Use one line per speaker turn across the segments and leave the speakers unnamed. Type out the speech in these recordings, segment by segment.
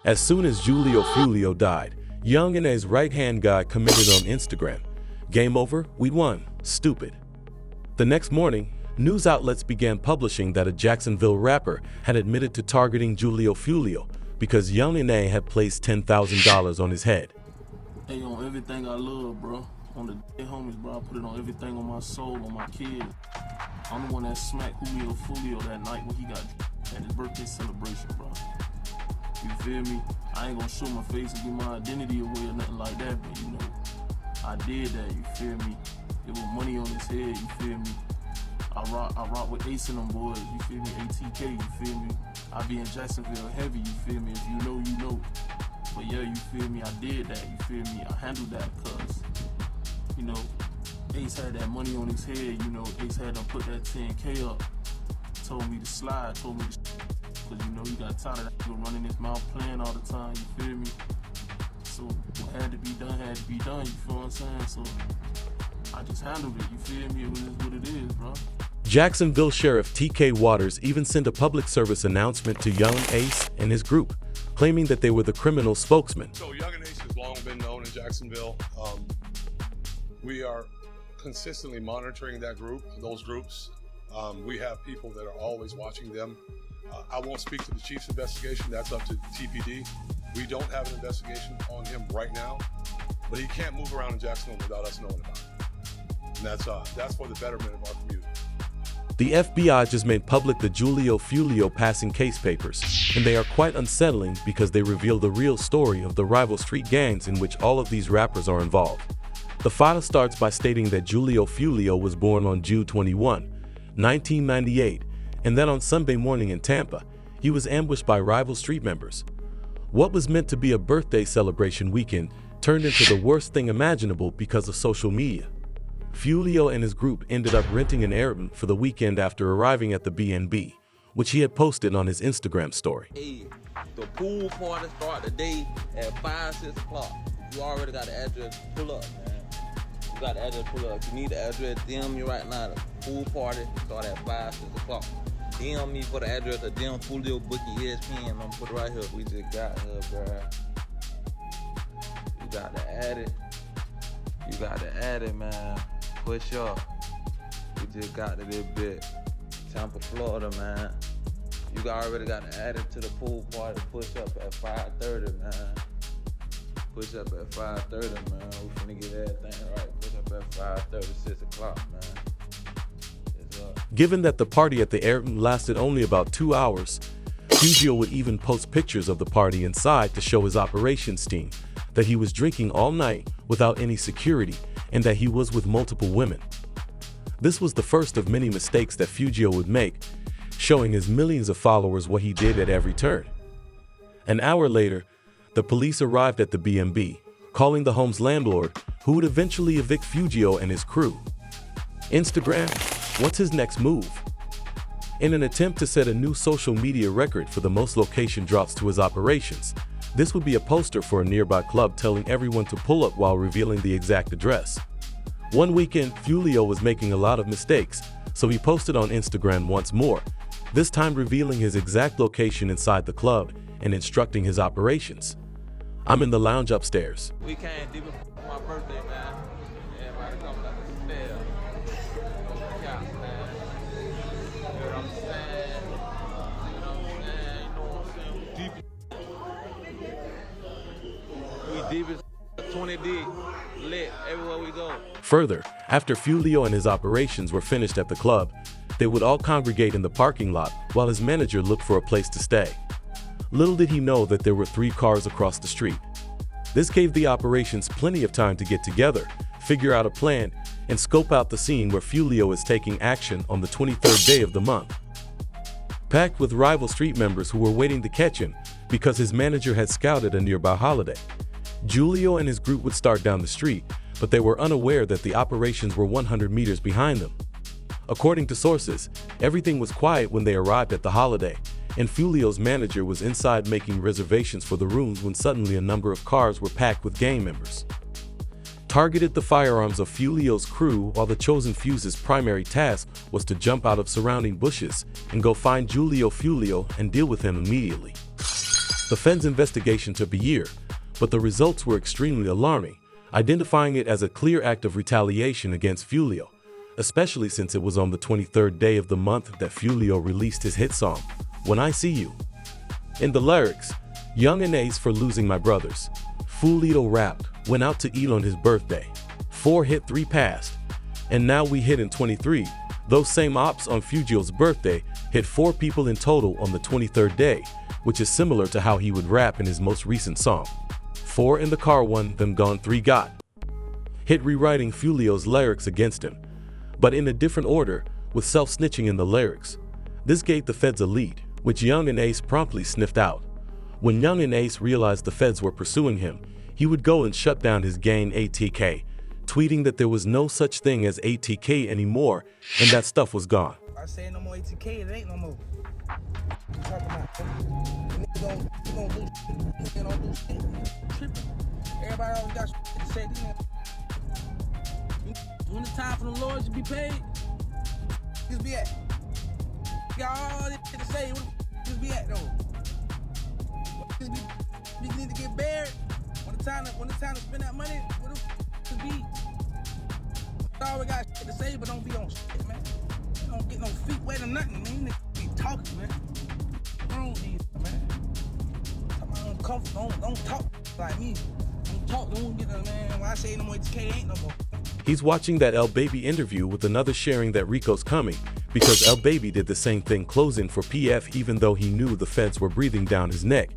As soon as Julio Foolio died, Young and A's right-hand guy commented on Instagram, "Game over, we won, stupid." The next morning, news outlets began publishing that a Jacksonville rapper had admitted to targeting Julio Foolio because Young and A had placed $10,000 on his head.
Hey, on everything I love, bro. On the day homies, bro, I put it on everything on my soul, on my kids. I'm the one that smacked Julio Foolio that night when he got at his birthday celebration, bro. You feel me? I ain't gonna show my face and give my identity away or nothing like that, but you know, I did that, you feel me? It was money on his head, you feel me? I rock with Ace and them boys, you feel me? ATK, you feel me? I be in Jacksonville heavy, you feel me? If you know, you know. But yeah, you feel me? I did that, you feel me? I handled that cause, you know, Ace had that money on his head, you know, Ace had him put that 10K up, told me to slide, told me to cause you know he got tired of that nigga running his mouth playing all the time, you feel me? So what had to be done, you feel what I'm saying? So I just handled it, you feel me? It was what it is, bro.
Jacksonville Sheriff TK Waters even sent a public service announcement to Young, Ace, and his group, claiming that they were the criminal spokesman.
So Young and Ace has long been known in Jacksonville. We are consistently monitoring those groups. We have people that are always watching them. I won't speak to the chief's investigation, that's up to TPD. We don't have an investigation on him right now, but he can't move around in Jacksonville without us knowing about it. And that's for the betterment of our community.
The FBI just made public the Julio Foolio passing case papers, and they are quite unsettling because they reveal the real story of the rival street gangs in which all of these rappers are involved. The file starts by stating that Julio Foolio was born on June 21, 1998, and that on Sunday morning in Tampa, he was ambushed by rival street members. What was meant to be a birthday celebration weekend turned into the worst thing imaginable because of social media. Foolio and his group ended up renting an Airbnb for the weekend after arriving at the B&B, which he had posted on his Instagram story.
Hey, the pool party start today at 5, 6 o'clock. You already got the address, pull up, man. You got the address, pull up. If you need the address, DM me right now. The pool party start at 5, 6 o'clock. DM me for the address of DM Julio Bookie ESPN. I'm gonna put it right here. We just got here, bro. You got to add it. You got to add it, man. Push up. We just got to this bit. Tampa, Florida, man. You already got to add it to the pool party. Push up at 5:30, man. Push up at 5:30, man. We finna get everything right. Push up at 5:30, 6 o'clock, man.
Given that the party at the Airbnb lasted only about 2 hours, Foolio would even post pictures of the party inside to show his operations team that he was drinking all night without any security and that he was with multiple women. This was the first of many mistakes that Foolio would make, showing his millions of followers what he did at every turn. An hour later, the police arrived at the B&B, calling the home's landlord, who would eventually evict Foolio and his crew. Instagram, what's his next move? In an attempt to set a new social media record for the most location drops to his operations, this would be a poster for a nearby club telling everyone to pull up while revealing the exact address. One weekend, Foolio was making a lot of mistakes, so he posted on Instagram once more, this time revealing his exact location inside the club and instructing his operations. "I'm in the lounge upstairs."
We came deep for my birthday, man. Everybody coming up the stairs. Yeah, man. You know what I'm saying? You know what I'm saying? We deep as 20 deep, lit everywhere we go.
Further, after Foolio and his operations were finished at the club, they would all congregate in the parking lot while his manager looked for a place to stay. Little did he know that there were 3 cars across the street. This gave the operations plenty of time to get together, figure out a plan, and scope out the scene where Foolio is taking action on the 23rd day of the month. Packed with rival street members who were waiting to catch him because his manager had scouted a nearby holiday, Julio and his group would start down the street, but they were unaware that the operations were 100 meters behind them. According to sources, everything was quiet when they arrived at the holiday, and Foolio's manager was inside making reservations for the rooms when suddenly a number of cars were packed with gang members. Targeted the firearms of Foolio's crew while the chosen Few's primary task was to jump out of surrounding bushes and go find Julio Foolio and deal with him immediately. The Fed's investigation took a year, but the results were extremely alarming, identifying it as a clear act of retaliation against Foolio, especially since it was on the 23rd day of the month that Foolio released his hit song, When I See You. In the lyrics, "Young and Ace for losing my brothers," Foolio rapped, "Went out to eat on his birthday. 4 hit, 3 passed. And now we hit in 23. Those same ops on Foolio's birthday hit 4 people in total on the 23rd day, which is similar to how he would rap in his most recent song. 4 in the car, 1 them gone, 3 got." Hit rewriting Foolio's lyrics against him, but in a different order, with self-snitching in the lyrics. This gave the feds a lead, which Young and Ace promptly sniffed out. When Young and Ace realized the feds were pursuing him, he would go and shut down his gang ATK, tweeting that there was no such thing as ATK anymore and that stuff was gone.
I say no more ATK, it ain't no more. You talking about? Niggas don't do shit. They don't do shit. Tripping. Everybody always got shit to say. When it's time for the Lord to be paid, just be at. You got all this shit to say. Just be at though. Just be need to get buried. When it's time to spend that money, what the be? I always got shit to say, but don't be on shit, man. Don't get no feet wet or nothing, man. You be talking, man. Wrong with these, man. Don't talk like me. Don't get man. When I say no more TK, ain't no more.
He's watching that El Baby interview with another sharing that Rico's coming, because El Baby did the same thing closing for PF even though he knew the feds were breathing down his neck,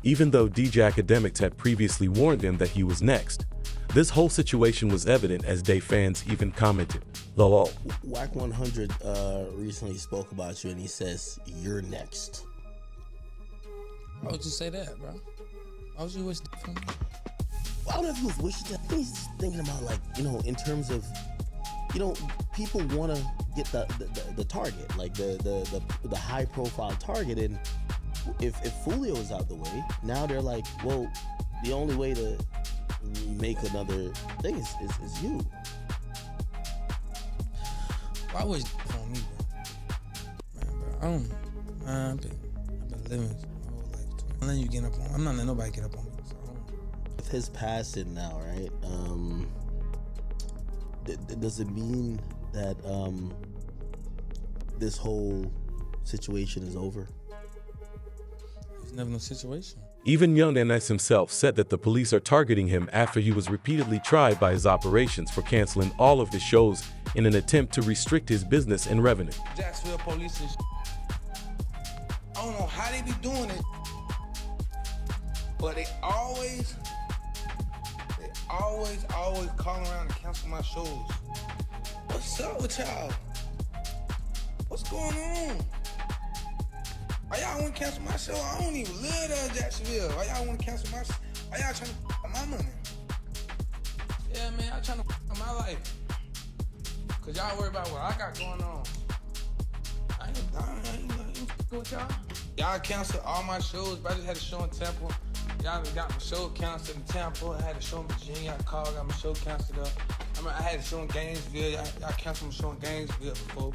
even though DJ Academics had previously warned him that he was next. This whole situation was evident as Day fans even commented, "Lol."
Whack 100 recently spoke about you and he says, "You're next."
Why would you say that, bro? Why would you wish that for me?
I don't know if he was wishing that. I think he's thinking about, like, in terms of, people want to get the target, like the high profile target. And if Foolio is out the way, now they're like, well, the only way to make another thing is you.
Why wish that on me, bro? Man, bro, I've been living my whole life. I'm letting you get up on. I'm not letting nobody get up on me.
With his passing now, right? Does it mean that this whole situation is over?
There's never no situation.
Even Young and Ace himself said that the police are targeting him after he was repeatedly tried by his operations for canceling all of his shows in an attempt to restrict his business and revenue.
Jacksonville police is I don't know how they be doing it, but they always call around to cancel my shows. What's up with y'all? What's going on? Why y'all want to cancel my show? I don't even live there in Jacksonville. Why y'all want to cancel my show? Why y'all trying to f*** my money? Yeah, man, y'all trying to f*** my life. Cause y'all worry about what I got going on. I ain't f***ing with y'all. Y'all canceled all my shows, but I just had a show in Temple. Y'all got my show canceled in Tampa. I had a show in Virginia. I called, got my show canceled up. I had a show in Gainesville. Y'all canceled my show in Gainesville before.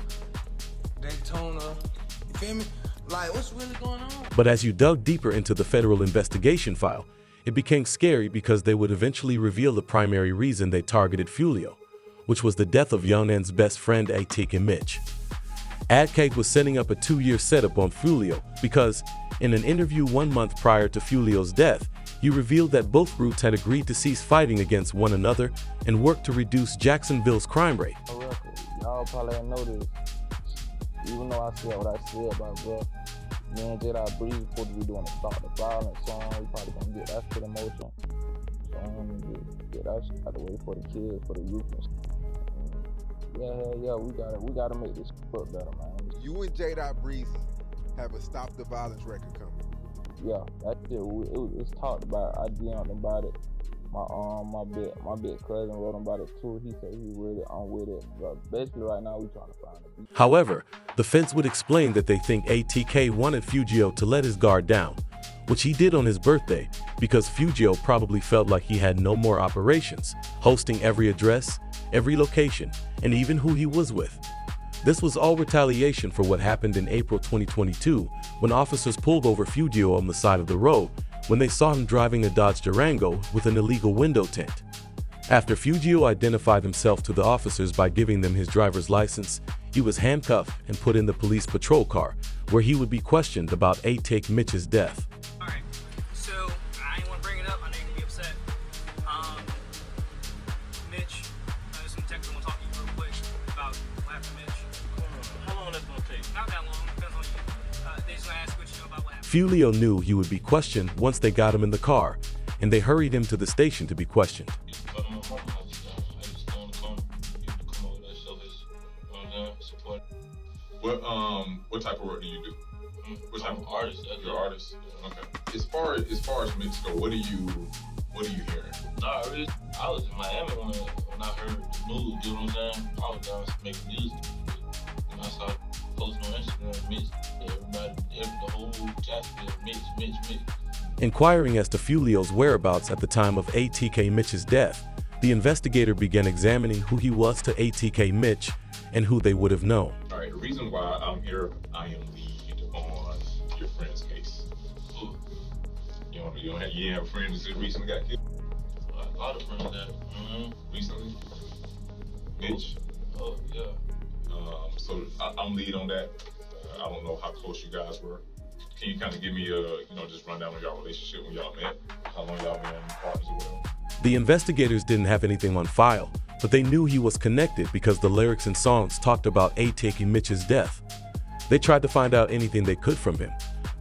Daytona. You feel me? Like, what's really going on?
But as you dug deeper into the federal investigation file, it became scary because they would eventually reveal the primary reason they targeted Foolio, which was the death of Young N's best friend Atik and Mitch. AdCake was setting up a 2-year setup on Foolio because, in an interview 1 month prior to Foolio's death, he revealed that both groups had agreed to cease fighting against one another and work to reduce Jacksonville's crime rate.
Y'all probably ain't know this. Even though I said what I said about bro, me and Jedi Breeze supposed to be doing a Stop the Violence song. We probably gonna get that shit in motion. So I'm gonna get that shit out the way for the kids, for the youth and stuff. Yeah, we gotta make this look better, man.
You and J. Breeze have a Stop the Violence record coming.
Yeah, that shit, it's talked about. I DM'd about it. My big cousin wrote about it too. He said he with it, I'm with it. But basically right now we trying to find it.
However, the feds would explain that they think ATK wanted Foolio to let his guard down, which he did on his birthday because Foolio probably felt like he had no more operations, hosting every address, every location, and even who he was with. This was all retaliation for what happened in April 2022 when officers pulled over Foolio on the side of the road when they saw him driving a Dodge Durango with an illegal window tint. After Foolio identified himself to the officers by giving them his driver's license, he was handcuffed and put in the police patrol car, where he would be questioned about A-Take Mitch's death.
Alright, so I ain't want to bring it up, I know you're going to be upset. Mitch, there's some text I want to talk to you real quick about what happened to Mitch.
How long that's gonna take?
Not that long, depends on you. They just want to ask what you know about what happened.
Foolio knew he would be questioned once they got him in the car, and they hurried him to the station to be questioned.
What type of work do you do? What type of
artist?
You're an artist. Okay. As far as Mitch go, what are you hearing?
Nah, really, I was in Miami when I heard the news. You know what I'm saying? I was down making music, and I saw posting on Instagram, Mitch. The whole Jacksonville, Mitch.
Inquiring as to Foolio's whereabouts at the time of ATK Mitch's death, the investigator began examining who he was to ATK Mitch and who they would have known.
All right, the reason why I'm here, I am lead on your friend's case.
Ooh.
You didn't have a friend that recently got killed?
A lot of friends that,
Recently? Mitch?
Oh, yeah.
So I'm lead on that. I don't know how close you guys were. Can you kind of give me just run down on y'all relationship when y'all met? How long y'all been partners or whatever?
The investigators didn't have anything on file, but they knew he was connected because the lyrics and songs talked about A-Taking Mitch's death. They tried to find out anything they could from him,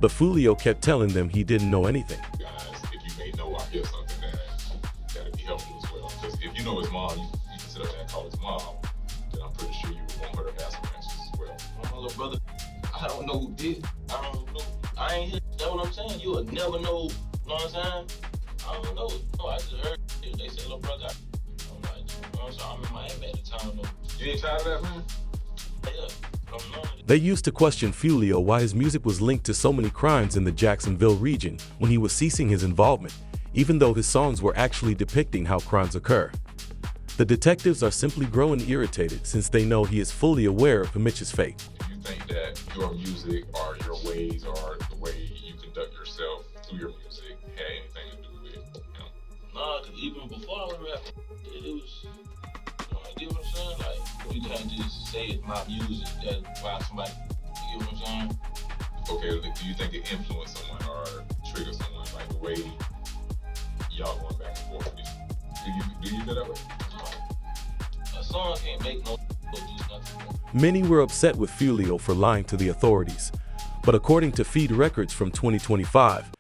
but Foolio kept telling them he didn't know anything.
Guys, if you may know, I hear something that'd be helpful as well. Because if you know his mom, you can sit up there and call his mom, then I'm pretty sure you would want her to have some answers as well.
My little brother, I don't know who did. I don't know. I ain't here. That's what I'm saying. You will never know. You know what I'm saying? I don't know. No, I just heard it. They said, little brother. I'm like, you know what I'm saying? I'm in Miami at the time, though.
You ain't tired of that, man?
Yeah. I'm not.
They used to question Foolio why his music was linked to so many crimes in the Jacksonville region when he was ceasing his involvement, even though his songs were actually depicting how crimes occur. The detectives are simply growing irritated since they know he is fully aware of Mitch's fate.
Do you think that your music or your ways or the way you conduct yourself through your music had anything to do with him?
Nah, because even before I was rapping, it was, you know what I'm saying? Like, you can't just say it's my music, that's why somebody, you know what I'm saying?
Okay, do you think it influenced someone or triggered someone, like the way y'all going back and forth? Do you feel that way?
A song can't make no do nothing.
Many were upset with Foolio for lying to the authorities, but according to Feed Records from 2025,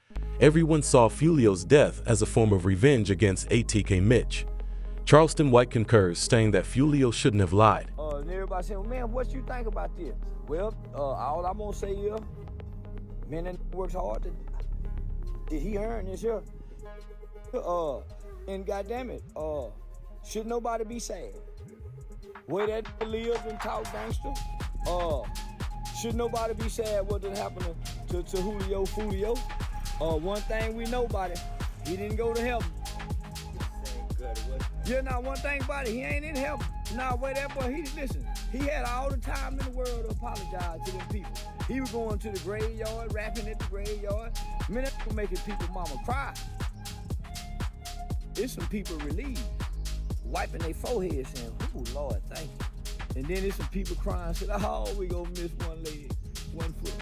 everyone saw Foolio's death as a form of revenge against ATK Mitch. Charleston White concurs, saying that Foolio shouldn't have lied.
And everybody saying, well, man, what you think about this? Well, all I'm gonna say is, man, that works hard. Did he earn this here? And goddamn it, should nobody be sad? Way that lives and talk gangster, should nobody be sad what did happen to Julio Foolio? One thing we know about it, he didn't go to heaven. Yeah, now one thing about it, he ain't in heaven. Now wait that boy, listen, he had all the time in the world to apologize to them people. He was going to the graveyard, rapping at the graveyard. Man, that's making people mama cry. There's some people relieved, wiping their forehead saying, oh Lord, thank you. And then there's some people crying, saying, oh, we gonna miss one leg, one foot.